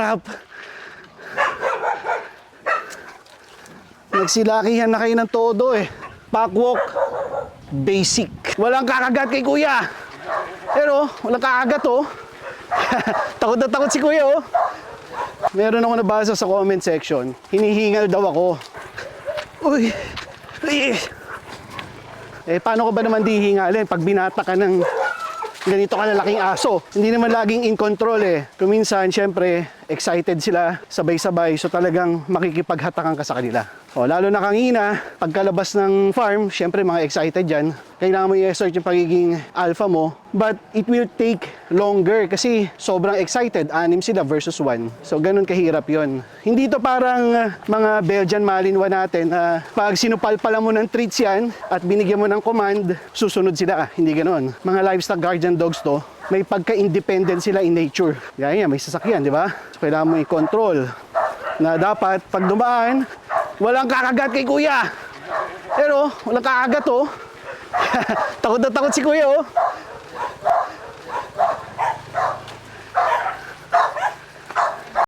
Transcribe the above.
Sarap. Nagsilakihan na kayo ng todo eh. Packwalk, basic. Walang kakagat kay kuya. Pero, walang kakagat oh. Takot na takot si kuya oh. Meron ako nabasa sa comment section. Hinihingal daw ako. Uy. Uy. Eh, paano ko ba naman di hingalin pag binata ka ng ganito kalalaking aso? Hindi naman laging in control eh. Kuminsan, syempre, excited sila, sabay-sabay. So talagang makikipaghatakan ka sa kanila. O, lalo na kanina, pagkalabas ng farm, syempre mga excited dyan. Kailangan mo i-assert yung pagiging alpha mo. But it will take longer kasi sobrang excited. 6 sila versus 1. So ganun kahirap yon. Hindi to parang mga Belgian Malinois natin na pag sinupalpala mo ng treats yan at binigyan mo ng command, susunod sila. Hindi ganun. Mga livestock guardian dogs to, may pagka-independent sila in nature. Gaya may sasakyan, di ba? So kailangan mo i-control na dapat pag dumaan, walang kakagat kay kuya. Pero walang kakagat oh. Takot na takot si kuya oh.